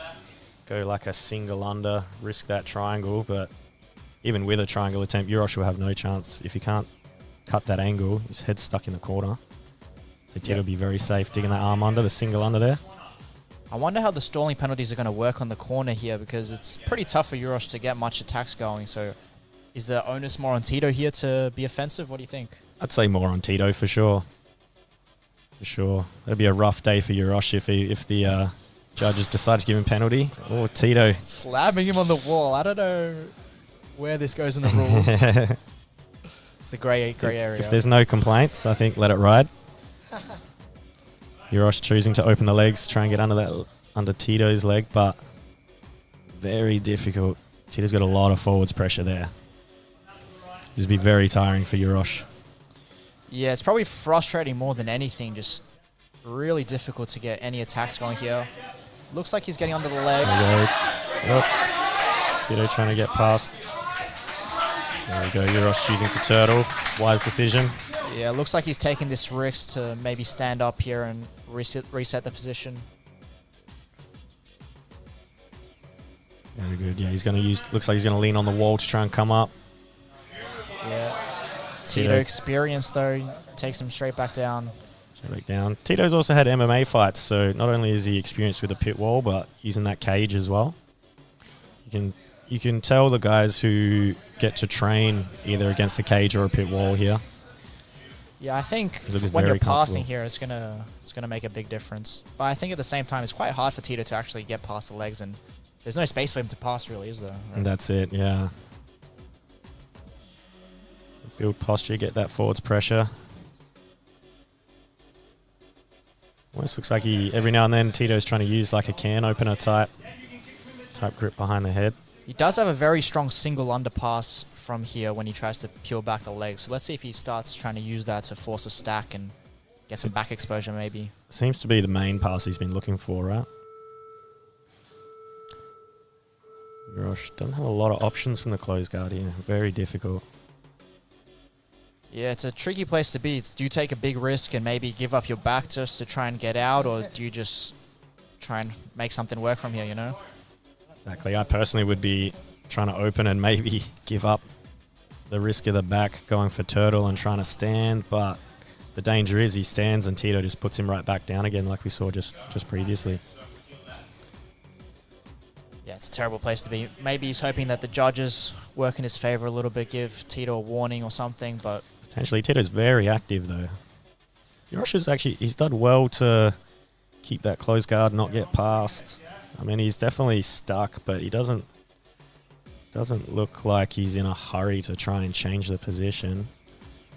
Go like a single under, risk that triangle, but even with a triangle attempt, Uroš will have no chance. If he can't cut that angle, his head's stuck in the corner. So Tito will be very safe digging that arm under, the single under there. I wonder how the stalling penalties are going to work on the corner here, because it's pretty tough for Uroš to get much attacks going. So is the onus more on Tito here to be offensive? What do you think? I'd say more on Tito for sure. For sure. It'd be a rough day for Uroš if the judges decide to give him penalty. Oh, Tito. Slamming him on the wall. I don't know where this goes in the rules. It's a grey area. If there's no complaints, I think let it ride. Uroš choosing to open the legs, try and get under Tito's leg, but very difficult. Tito's got a lot of forwards pressure there. This would be very tiring for Uroš. Yeah, it's probably frustrating more than anything. Just really difficult to get any attacks going here. Looks like he's getting under the leg. Yep. Tito trying to get past. There we go, Uroš choosing to turtle. Wise decision. Yeah, looks like he's taking this risk to maybe stand up here and reset the position. Very good. Yeah, he's going to looks like he's going to lean on the wall to try and come up. Yeah. Tito experience, though, takes him straight back down. Straight back down. Tito's also had MMA fights, so not only is he experienced with the pit wall, but using that cage as well. You can tell the guys who get to train either against the cage or a pit wall here. Yeah, I think when you're passing here, it's gonna make a big difference. But I think at the same time, it's quite hard for Tito to actually get past the legs, and there's no space for him to pass, really, is there? Right? And that's it, yeah. Build posture, get that forwards pressure. Almost looks like every now and then, Tito's trying to use like a can opener type grip behind the head. He does have a very strong single underpass from here when he tries to peel back the legs. So let's see if he starts trying to use that to force a stack and get some back exposure maybe. Seems to be the main pass he's been looking for, right? Uroš doesn't have a lot of options from the closed guard here. Very difficult. Yeah, it's a tricky place to be. Do you take a big risk and maybe give up your back just to try and get out, or do you just try and make something work from here, you know? Exactly. I personally would be trying to open and maybe give up the risk of the back, going for turtle and trying to stand, but the danger is he stands and Tito just puts him right back down again like we saw just previously. Yeah, it's a terrible place to be. Maybe he's hoping that the judges work in his favor a little bit, give Tito a warning or something, but... Potentially, Tito's very active though. Yosh is actually, he's done well to keep that close guard, not get past. I mean, he's definitely stuck, but he doesn't look like he's in a hurry to try and change the position.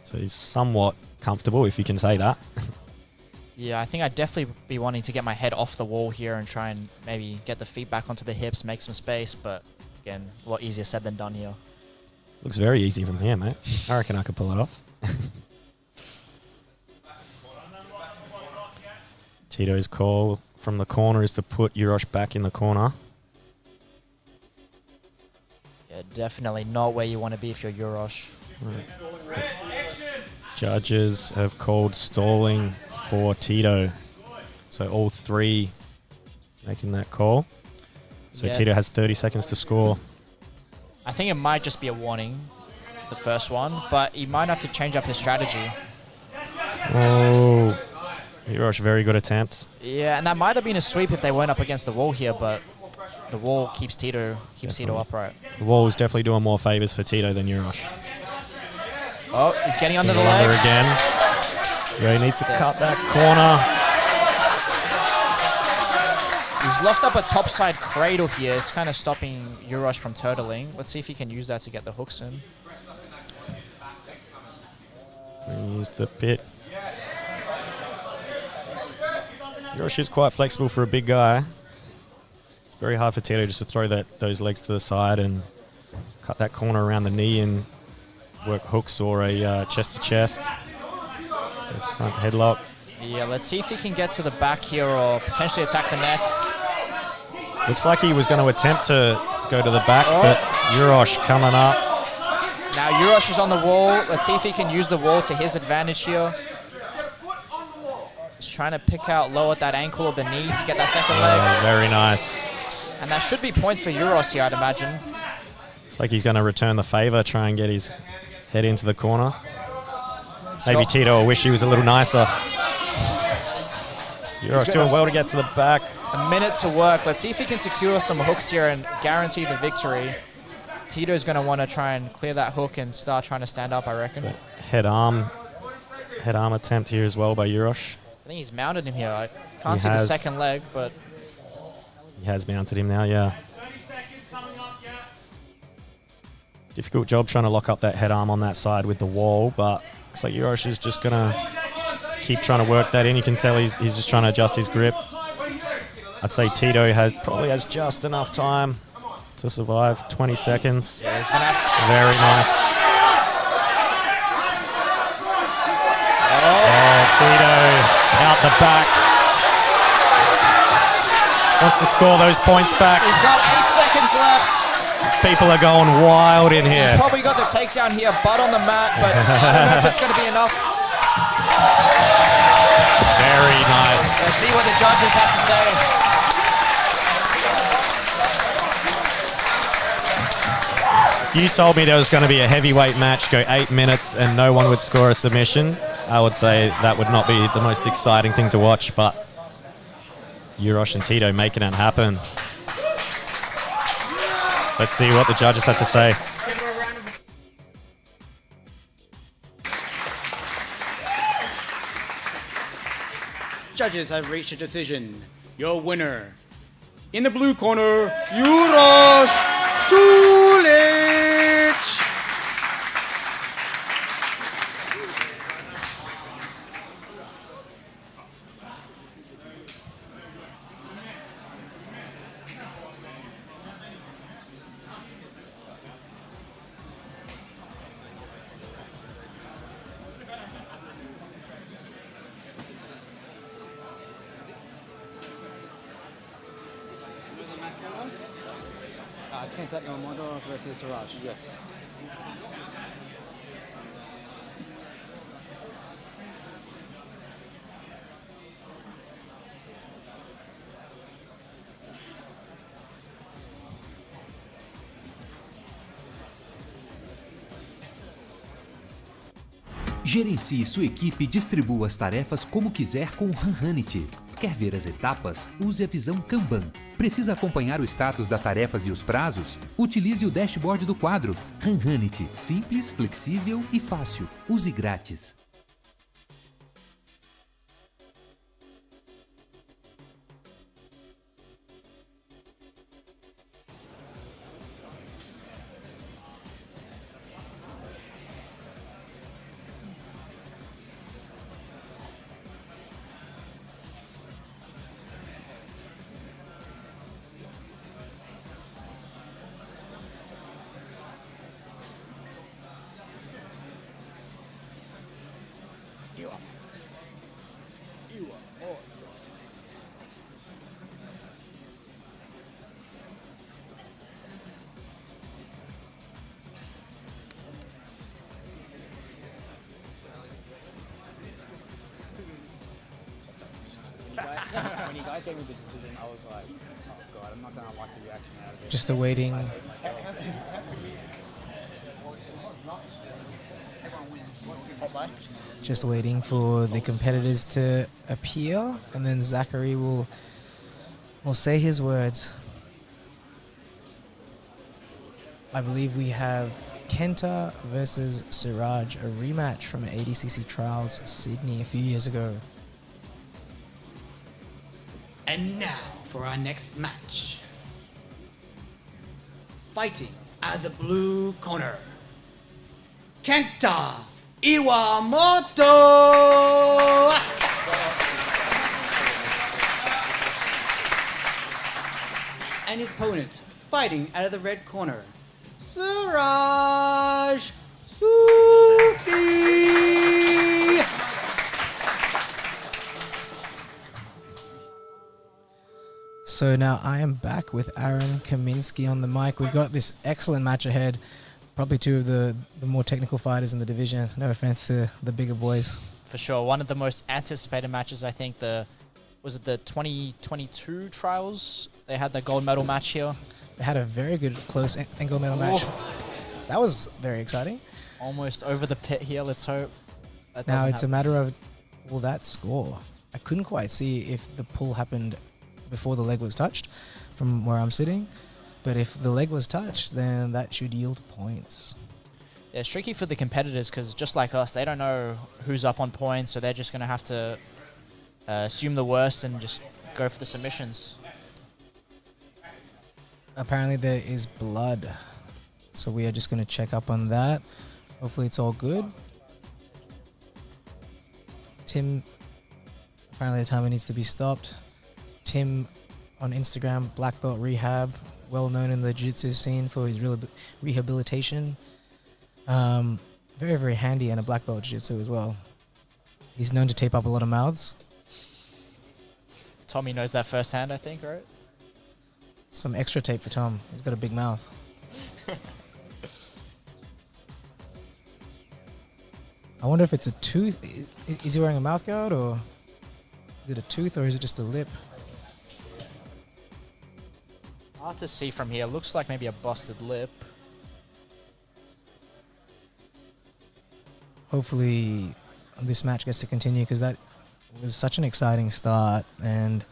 So he's somewhat comfortable, if you can say that. Yeah, I think I'd definitely be wanting to get my head off the wall here and try and maybe get the feet back onto the hips, make some space, but again, a lot easier said than done here. Looks very easy from here, mate. I reckon I could pull it off. Tito's call from the corner is to put Urosh back in the corner. Yeah, definitely not where you want to be if you're Urosh. Right. Judges have called stalling for Tito. So all three making that call. So Yeah. Tito has 30 seconds to score. I think it might just be a warning, the first one, but he might have to change up his strategy. Oh, Urosh, very good attempt. Yeah, and that might have been a sweep if they weren't up against the wall here, but the wall keeps Tito upright. The wall is definitely doing more favors for Tito than Urosh. Oh, he's getting under the leg. Again. Yeah, he needs to cut that corner. He's locked up a topside cradle here. It's kind of stopping Urosh from turtling. Let's see if he can use that to get the hooks in. Use the pit. Urosh is quite flexible for a big guy. It's very hard for Tito just to throw those legs to the side and cut that corner around the knee and work hooks or a chest-to-chest. There's front headlock. Yeah, let's see if he can get to the back here or potentially attack the neck. Looks like he was going to attempt to go to the back, but Urosh coming up. Now Urosh is on the wall. Let's see if he can use the wall to his advantage here. He's trying to pick out low at that ankle or the knee to get that second leg. Very nice. And that should be points for Urosh here, I'd imagine. It's like he's going to return the favor, try and get his head into the corner. Maybe Tito will wish he was a little nicer. Urosh doing well to get to the back. A minute to work. Let's see if he can secure some hooks here and guarantee the victory. Tito's going to want to try and clear that hook and start trying to stand up, I reckon. Head arm attempt here as well by Urosh. I think he's mounted him here. I can't see the second leg, but... He has mounted him now, yeah. Difficult job trying to lock up that head arm on that side with the wall, but looks like Urosh is just going to keep trying to work that in. You can tell he's just trying to adjust his grip. I'd say Tito probably has just enough time to survive. 20 seconds. Yeah, he's going to have to... Very nice. Tito out the back. Wants to score those points back. He's got 8 seconds left. People are going wild in here. He probably got the takedown here, butt on the mat, but I don't know if it's going to be enough. Very nice. Let's see what the judges have to say. If you told me there was going to be a heavyweight match, go 8 minutes and no one would score a submission, I would say that would not be the most exciting thing to watch, but Urosh and Tito making it happen. Let's see what the judges have to say. Judges have reached a decision. Your winner, in the blue corner, Urosh Tulic. Kenta Nomoto versus Rush. Yes. Gerencie sua equipe e distribua as tarefas como quiser com o Hanhanity. Quer ver as etapas? Use a visão Kanban. Precisa acompanhar o status das tarefas e os prazos? Utilize o dashboard do quadro. Hanhanity, simples, flexível e fácil. Use grátis. When you guys gave me the decision, I was like, oh god, I'm not gonna like the reaction out of it. Just awaiting. Just waiting for the competitors to appear, and then Zachary will say his words. I believe we have Kenta versus Siraj, a rematch from ADCC Trials Sydney a few years ago. And now for our next match. Fighting out of the blue corner, Kenta Iwamoto! And his opponent, fighting out of the red corner, Suraj Sufi! So now I am back with Aaron Kaminsky on the mic. We've got this excellent match ahead. Probably two of the more technical fighters in the division. No offense to the bigger boys. For sure. One of the most anticipated matches, I think, was it the 2022 trials? They had the gold medal match here. They had a very good close gold medal match. That was very exciting. Almost over the pit here, let's hope. Now it's a matter of, will that score? I couldn't quite see if the pull happened before the leg was touched from where I'm sitting. But if the leg was touched, then that should yield points. Yeah, it's tricky for the competitors because just like us, they don't know who's up on points, so they're just going to have to assume the worst and just go for the submissions. Apparently there is blood, so we are just going to check up on that. Hopefully it's all good. Tim, apparently the timer needs to be stopped. Tim on Instagram, Black Belt Rehab, well known in the jiu-jitsu scene for his rehabilitation. Very, very handy and a black belt jiu-jitsu as well. He's known to tape up a lot of mouths. Tommy knows that firsthand, I think, right? Some extra tape for Tom. He's got a big mouth. I wonder if it's a tooth. Is he wearing a mouth guard, or is it a tooth, or is it just a lip? Hard to see from here. Looks like maybe a busted lip. Hopefully this match gets to continue, because that was such an exciting start, and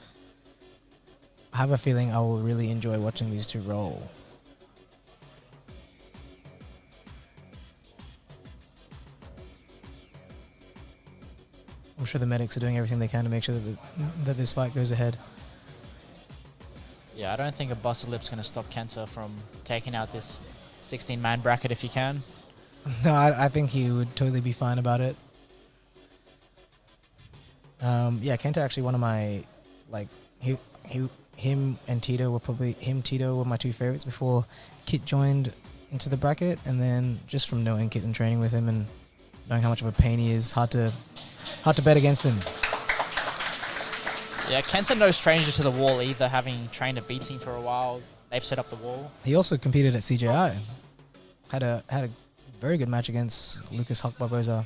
I have a feeling I will really enjoy watching these two roll. I'm sure the medics are doing everything they can to make sure that this fight goes ahead. Yeah, I don't think a busted lip's going to stop Kenta from taking out this 16-man bracket if he can. No, I think he would totally be fine about it. Yeah, Kenta actually one of my, like, him and Tito were Tito were my two favorites before Kit joined into the bracket, and then just from knowing Kit and training with him and knowing how much of a pain he is, hard to bet against him. Yeah, Kent's no stranger to the wall either, having trained at B Team for a while. They've set up the wall. He also competed at CJI. Had a very good match against Lucas Huck Barboza.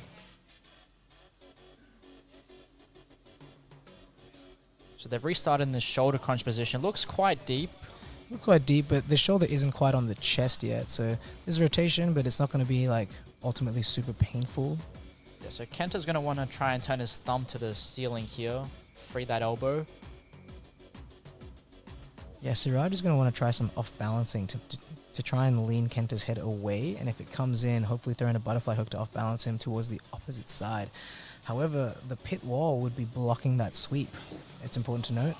So they've restarted in the shoulder crunch position. Looks quite deep. Looks quite deep, but the shoulder isn't quite on the chest yet. So there's rotation, but it's not going to be like ultimately super painful. Yeah, so Kenta's going to want to try and turn his thumb to the ceiling here. Free that elbow. Yeah, Siraj is going to want to try some off-balancing to try and lean Kenta's head away. And if it comes in, hopefully throw in a butterfly hook to off-balance him towards the opposite side. However, the pit wall would be blocking that sweep. It's important to note.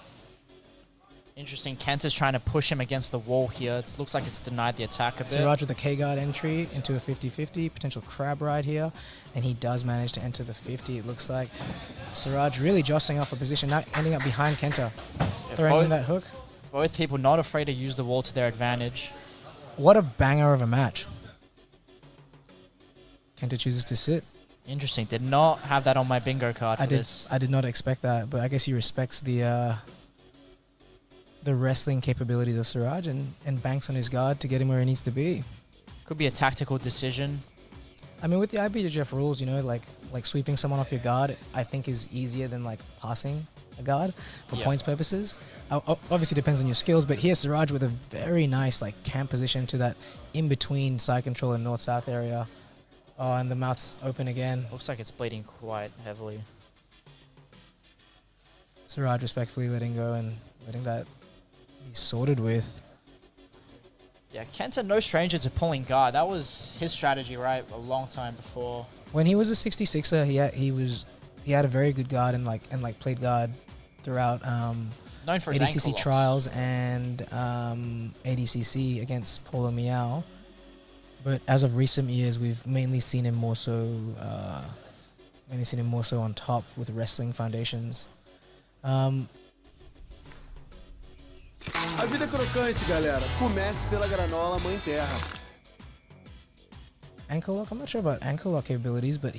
Interesting. Kenta's trying to push him against the wall here. It looks like it's denied the attack a bit. Siraj with a K-guard entry into a 50-50, potential crab ride here, and he does manage to enter the 50, it looks like. Siraj really jostling off a position, now ending up behind Kenta, throwing in that hook. Both people not afraid to use the wall to their advantage. What a banger of a match. Kenta chooses to sit. Interesting. Did not have that on my bingo card for this. I did not expect that, but I guess he respects the wrestling capabilities of Siraj and banks on his guard to get him where he needs to be. Could be a tactical decision. I mean, with the IBJJF rules, you know, like sweeping someone off your guard, I think is easier than like passing a guard for points purposes. Obviously depends on your skills, but here Siraj with a very nice like camp position to that in between side control and north-south area. Oh, and the mouth's open again. Looks like it's bleeding quite heavily. Siraj respectfully letting go and letting that be sorted with. Yeah, Kenta no stranger to pulling guard. That was his strategy, right? A long time before. When he was a 66er, he had a very good guard and played guard throughout known for his ankle ADCC locks. trials and ADCC against Paulo Miao. But as of recent years, we've mainly seen him more so on top with wrestling foundations. A vida é crocante, galera. Comece pela granola Mãe Terra. Ankle lock? I'm not sure about ankle lock capabilities, but